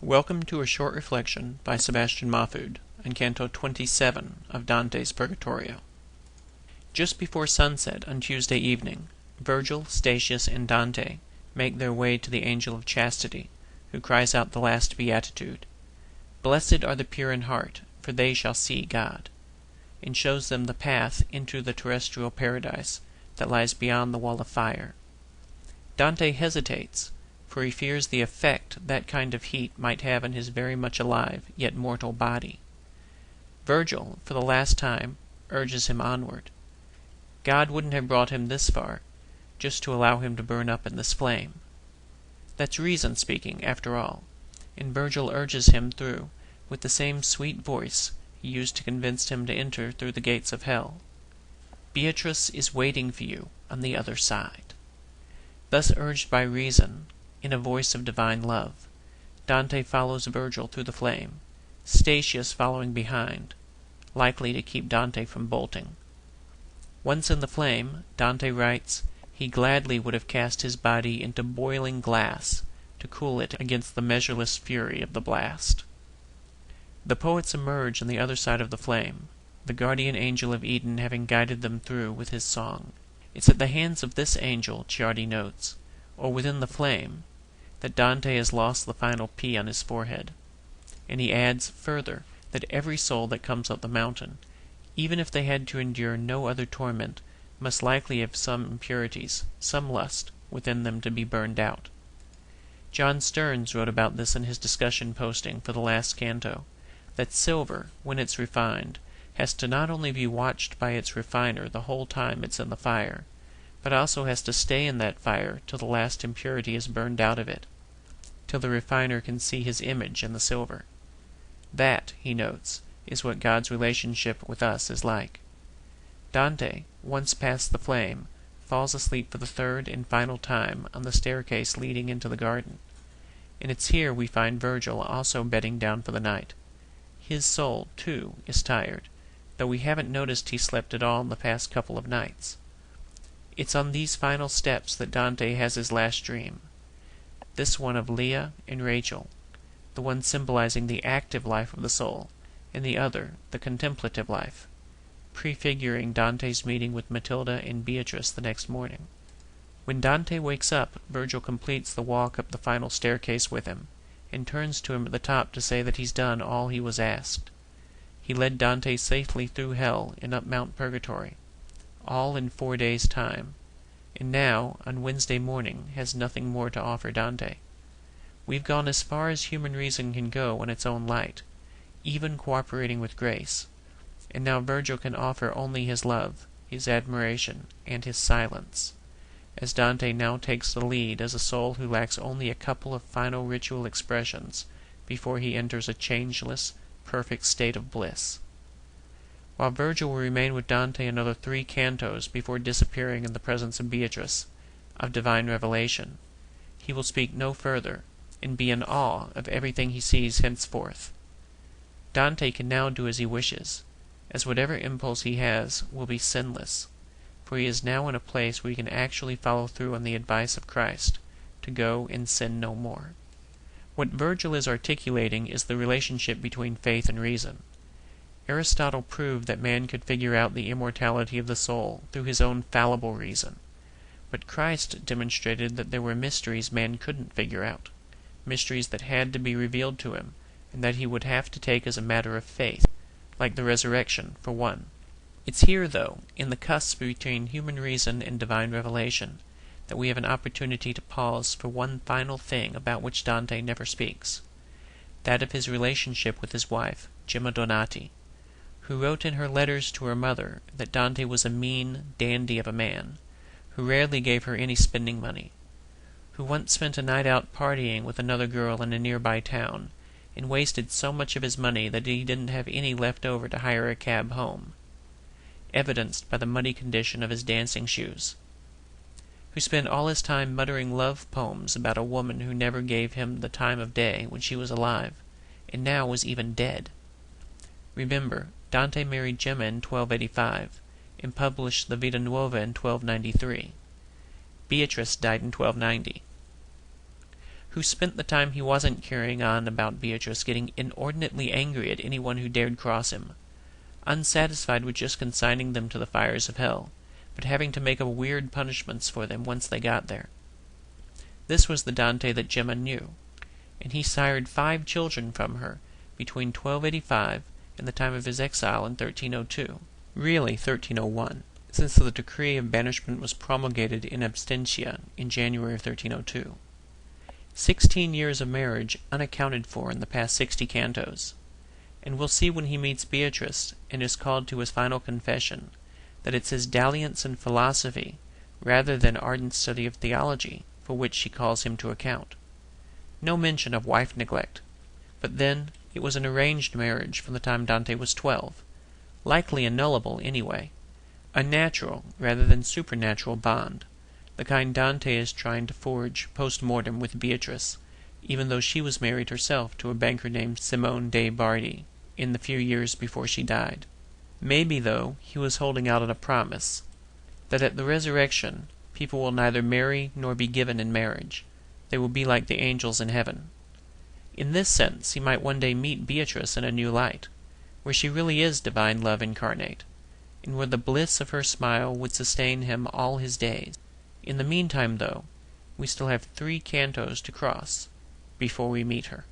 Welcome to a short reflection by Sebastian Mahfoud on Canto XXVII of Dante's Purgatorio. Just before sunset on Tuesday evening, Virgil, Statius, and Dante make their way to the Angel of Chastity, who cries out the last beatitude, "Blessed are the pure in heart, for they shall see God," and shows them the path into the terrestrial paradise that lies beyond the wall of fire. Dante hesitates, for he fears the effect that kind of heat might have on his very much alive, yet mortal body. Virgil, for the last time, urges him onward. God wouldn't have brought him this far, just to allow him to burn up in this flame. That's reason speaking, after all, and Virgil urges him through with the same sweet voice he used to convince him to enter through the gates of hell. Beatrice is waiting for you on the other side. Thus urged by reason, in a voice of divine love, Dante follows Virgil through the flame, Statius following behind, likely to keep Dante from bolting. Once in the flame, Dante writes, he gladly would have cast his body into boiling glass to cool it against the measureless fury of the blast. The poets emerge on the other side of the flame, the guardian angel of Eden having guided them through with his song. It's at the hands of this angel, Ciardi notes, or within the flame, that Dante has lost the final P on his forehead. And he adds, further, that every soul that comes up the mountain, even if they had to endure no other torment, must likely have some impurities, some lust, within them to be burned out. John Stearns wrote about this in his discussion posting for the last canto, that silver, when it's refined, has to not only be watched by its refiner the whole time it's in the fire, but also has to stay in that fire till the last impurity is burned out of it, till the refiner can see his image in the silver. That, he notes, is what God's relationship with us is like. Dante, once past the flame, falls asleep for the third and final time on the staircase leading into the garden, and it's here we find Virgil also bedding down for the night. His soul, too, is tired, though we haven't noticed he slept at all in the past couple of nights. It's on these final steps that Dante has his last dream, this one of Leah and Rachel, the one symbolizing the active life of the soul, and the other the contemplative life, prefiguring Dante's meeting with Matilda and Beatrice the next morning. When Dante wakes up, Virgil completes the walk up the final staircase with him, and turns to him at the top to say that he's done all he was asked. He led Dante safely through hell and up Mount Purgatory, all in 4 days' time, and now, on Wednesday morning, has nothing more to offer Dante. We've gone as far as human reason can go in its own light, even cooperating with grace, and now Virgil can offer only his love, his admiration, and his silence, as Dante now takes the lead as a soul who lacks only a couple of final ritual expressions before he enters a changeless, perfect state of bliss. While Virgil will remain with Dante another 3 cantos before disappearing in the presence of Beatrice, of divine revelation, he will speak no further, and be in awe of everything he sees henceforth. Dante can now do as he wishes, as whatever impulse he has will be sinless, for he is now in a place where he can actually follow through on the advice of Christ, to go and sin no more. What Virgil is articulating is the relationship between faith and reason. Aristotle proved that man could figure out the immortality of the soul through his own fallible reason, but Christ demonstrated that there were mysteries man couldn't figure out, mysteries that had to be revealed to him, and that he would have to take as a matter of faith, like the resurrection, for one. It's here, though, in the cusp between human reason and divine revelation, that we have an opportunity to pause for one final thing about which Dante never speaks, that of his relationship with his wife, Gemma Donati, who wrote in her letters to her mother that Dante was a mean dandy of a man, who rarely gave her any spending money, who once spent a night out partying with another girl in a nearby town, and wasted so much of his money that he didn't have any left over to hire a cab home, evidenced by the muddy condition of his dancing shoes, who spent all his time muttering love poems about a woman who never gave him the time of day when she was alive, and now was even dead. Remember, Dante married Gemma in 1285, and published the Vita Nuova in 1293. Beatrice died in 1290. who spent the time he wasn't carrying on about Beatrice getting inordinately angry at anyone who dared cross him, unsatisfied with just consigning them to the fires of hell, but having to make up weird punishments for them once they got there. This was the Dante that Gemma knew, and he sired 5 children from her between 1285 and the time of his exile in 1302, really 1301, since the decree of banishment was promulgated in absentia in January of 1302. 16 years of marriage unaccounted for in the past 60 cantos, and we'll see when he meets Beatrice and is called to his final confession that it's his dalliance in philosophy rather than ardent study of theology for which she calls him to account. No mention of wife neglect, but then it was an arranged marriage from the time Dante was 12, likely annullable anyway, a natural rather than supernatural bond, the kind Dante is trying to forge post-mortem with Beatrice, even though she was married herself to a banker named Simone de' Bardi in the few years before she died. Maybe, though, he was holding out on a promise that at the resurrection people will neither marry nor be given in marriage. They will be like the angels in heaven. In this sense, he might one day meet Beatrice in a new light, where she really is divine love incarnate, and where the bliss of her smile would sustain him all his days. In the meantime, though, we still have 3 cantos to cross before we meet her.